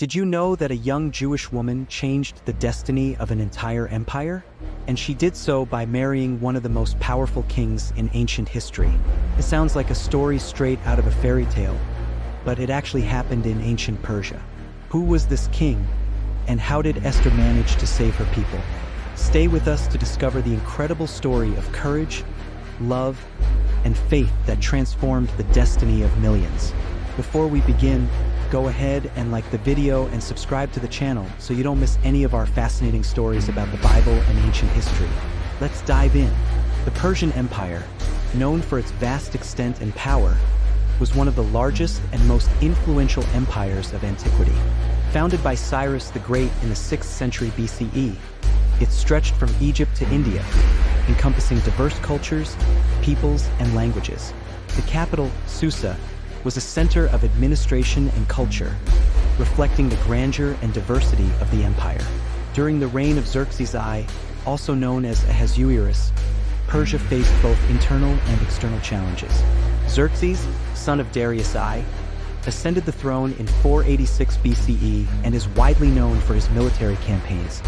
Did you know that a young Jewish woman changed the destiny of an entire empire? And she did so by marrying one of the most powerful kings in ancient history. It sounds like a story straight out of a fairy tale, but it actually happened in ancient Persia. Who was this king, and how did Esther manage to save her people? Stay with us to discover the incredible story of courage, love, and faith that transformed the destiny of millions. Before we begin, go ahead and like the video and subscribe to the channel so you don't miss any of our fascinating stories about the Bible and ancient history. Let's dive in. The Persian Empire, known for its vast extent and power, was one of the largest and most influential empires of antiquity. Founded by Cyrus the Great in the 6th century BCE, it stretched from Egypt to India, encompassing diverse cultures, peoples, and languages. The capital, Susa, was a center of administration and culture, reflecting the grandeur and diversity of the empire. During the reign of Xerxes I, also known as Ahasuerus, Persia faced both internal and external challenges. Xerxes, son of Darius I, ascended the throne in 486 BCE and is widely known for his military campaigns,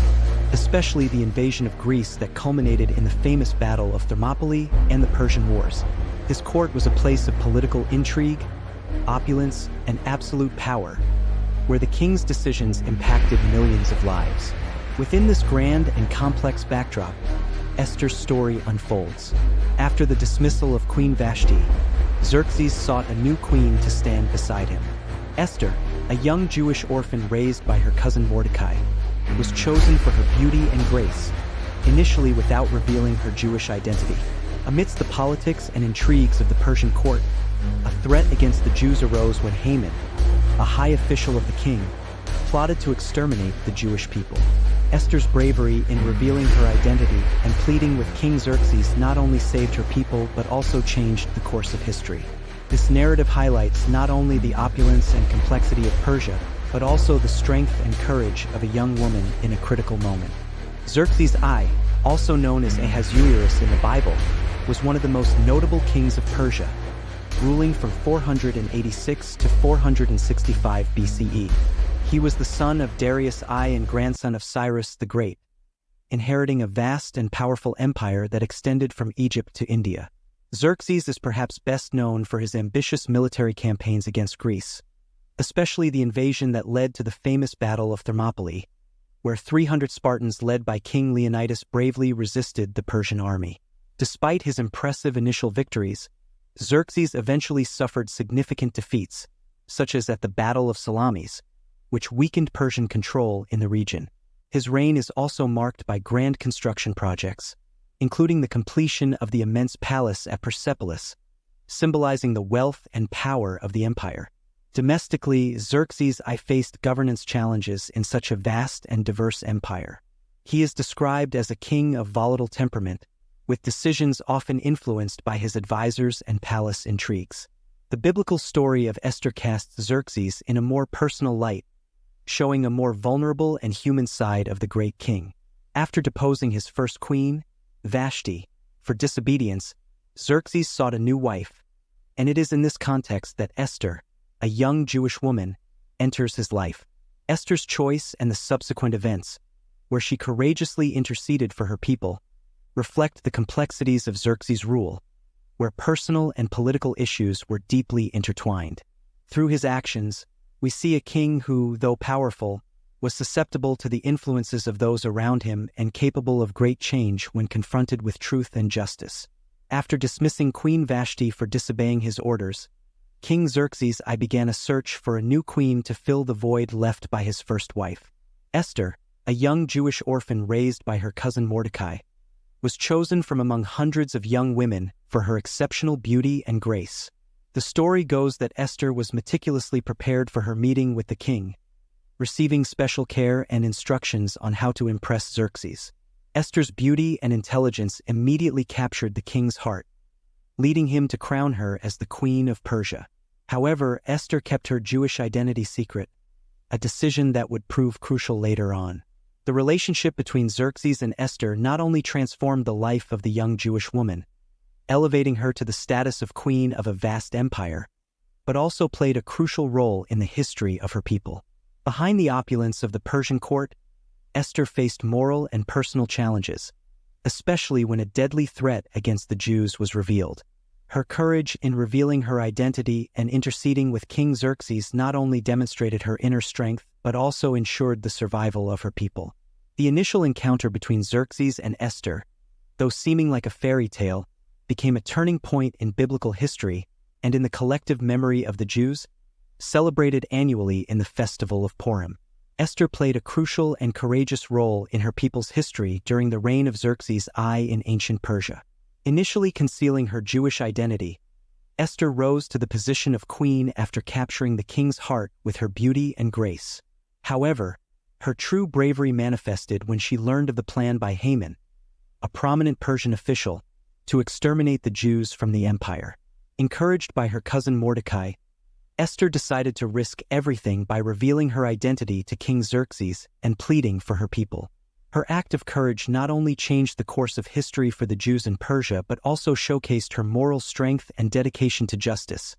especially the invasion of Greece that culminated in the famous Battle of Thermopylae and the Persian Wars. His court was a place of political intrigue, opulence, and absolute power, where the king's decisions impacted millions of lives. Within this grand and complex backdrop, Esther's story unfolds. After the dismissal of Queen Vashti, Xerxes sought a new queen to stand beside him. Esther, a young Jewish orphan raised by her cousin Mordecai, was chosen for her beauty and grace, initially without revealing her Jewish identity. Amidst the politics and intrigues of the Persian court, a threat against the Jews arose when Haman, a high official of the king, plotted to exterminate the Jewish people. Esther's bravery in revealing her identity and pleading with King Xerxes not only saved her people but also changed the course of history. This narrative highlights not only the opulence and complexity of Persia, but also the strength and courage of a young woman in a critical moment. Xerxes I, also known as Ahasuerus in the Bible, was one of the most notable kings of Persia, ruling from 486 to 465 BCE. He was the son of Darius I and grandson of Cyrus the Great, inheriting a vast and powerful empire that extended from Egypt to India. Xerxes is perhaps best known for his ambitious military campaigns against Greece, especially the invasion that led to the famous Battle of Thermopylae, where 300 Spartans led by King Leonidas bravely resisted the Persian army. Despite his impressive initial victories, Xerxes eventually suffered significant defeats, such as at the Battle of Salamis, which weakened Persian control in the region. His reign is also marked by grand construction projects, including the completion of the immense palace at Persepolis, symbolizing the wealth and power of the empire. Domestically, Xerxes I faced governance challenges in such a vast and diverse empire. He is described as a king of volatile temperament, with decisions often influenced by his advisors and palace intrigues. The biblical story of Esther casts Xerxes in a more personal light, showing a more vulnerable and human side of the great king. After deposing his first queen, Vashti, for disobedience, Xerxes sought a new wife, and it is in this context that Esther, a young Jewish woman, enters his life. Esther's choice and the subsequent events, where she courageously interceded for her people, reflect the complexities of Xerxes' rule, where personal and political issues were deeply intertwined. Through his actions, we see a king who, though powerful, was susceptible to the influences of those around him and capable of great change when confronted with truth and justice. After dismissing Queen Vashti for disobeying his orders, King Xerxes I began a search for a new queen to fill the void left by his first wife. Esther, a young Jewish orphan raised by her cousin Mordecai, was chosen from among hundreds of young women for her exceptional beauty and grace. The story goes that Esther was meticulously prepared for her meeting with the king, receiving special care and instructions on how to impress Xerxes. Esther's beauty and intelligence immediately captured the king's heart, leading him to crown her as the Queen of Persia. However, Esther kept her Jewish identity secret, a decision that would prove crucial later on. The relationship between Xerxes and Esther not only transformed the life of the young Jewish woman, elevating her to the status of queen of a vast empire, but also played a crucial role in the history of her people. Behind the opulence of the Persian court, Esther faced moral and personal challenges, especially when a deadly threat against the Jews was revealed. Her courage in revealing her identity and interceding with King Xerxes not only demonstrated her inner strength, but also ensured the survival of her people. The initial encounter between Xerxes and Esther, though seeming like a fairy tale, became a turning point in biblical history and in the collective memory of the Jews, celebrated annually in the festival of Purim. Esther played a crucial and courageous role in her people's history during the reign of Xerxes I in ancient Persia. Initially concealing her Jewish identity, Esther rose to the position of queen after capturing the king's heart with her beauty and grace. However, her true bravery manifested when she learned of the plan by Haman, a prominent Persian official, to exterminate the Jews from the empire. Encouraged by her cousin Mordecai, Esther decided to risk everything by revealing her identity to King Xerxes and pleading for her people. Her act of courage not only changed the course of history for the Jews in Persia but also showcased her moral strength and dedication to justice,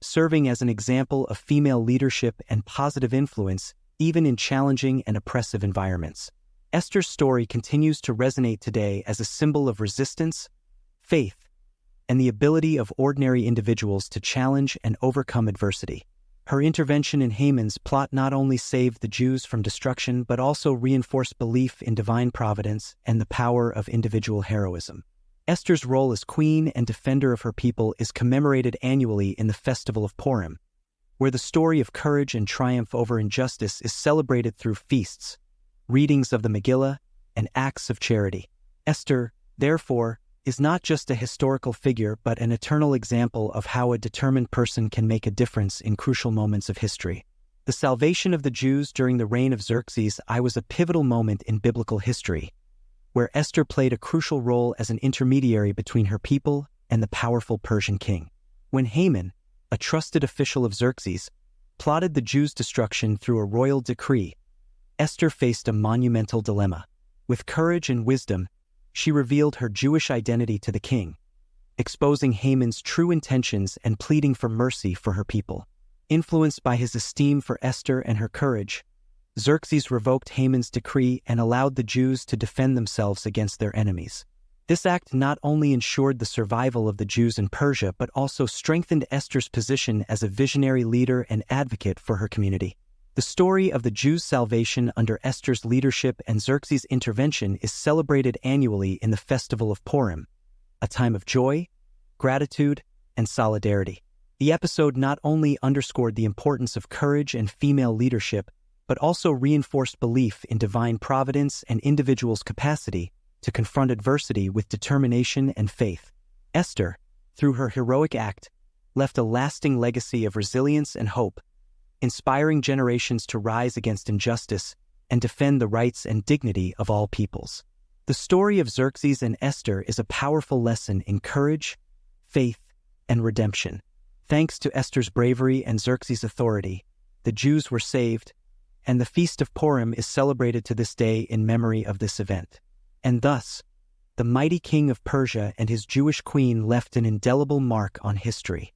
serving as an example of female leadership and positive influence even in challenging and oppressive environments. Esther's story continues to resonate today as a symbol of resistance, faith, and the ability of ordinary individuals to challenge and overcome adversity. Her intervention in Haman's plot not only saved the Jews from destruction but also reinforced belief in divine providence and the power of individual heroism. Esther's role as queen and defender of her people is commemorated annually in the festival of Purim, where the story of courage and triumph over injustice is celebrated through feasts, readings of the Megillah, and acts of charity. Esther, therefore, is not just a historical figure but an eternal example of how a determined person can make a difference in crucial moments of history. The salvation of the Jews during the reign of Xerxes I was a pivotal moment in biblical history, where Esther played a crucial role as an intermediary between her people and the powerful Persian king. When Haman, a trusted official of Xerxes, plotted the Jews' destruction through a royal decree, Esther faced a monumental dilemma. With courage and wisdom, she revealed her Jewish identity to the king, exposing Haman's true intentions and pleading for mercy for her people. Influenced by his esteem for Esther and her courage, Xerxes revoked Haman's decree and allowed the Jews to defend themselves against their enemies. This act not only ensured the survival of the Jews in Persia but also strengthened Esther's position as a visionary leader and advocate for her community. The story of the Jews' salvation under Esther's leadership and Xerxes' intervention is celebrated annually in the festival of Purim, a time of joy, gratitude, and solidarity. The episode not only underscored the importance of courage and female leadership, but also reinforced belief in divine providence and individuals' capacity to confront adversity with determination and faith. Esther, through her heroic act, left a lasting legacy of resilience and hope, inspiring generations to rise against injustice and defend the rights and dignity of all peoples. The story of Xerxes and Esther is a powerful lesson in courage, faith, and redemption. Thanks to Esther's bravery and Xerxes' authority, the Jews were saved, and the Feast of Purim is celebrated to this day in memory of this event. And thus, the mighty king of Persia and his Jewish queen left an indelible mark on history.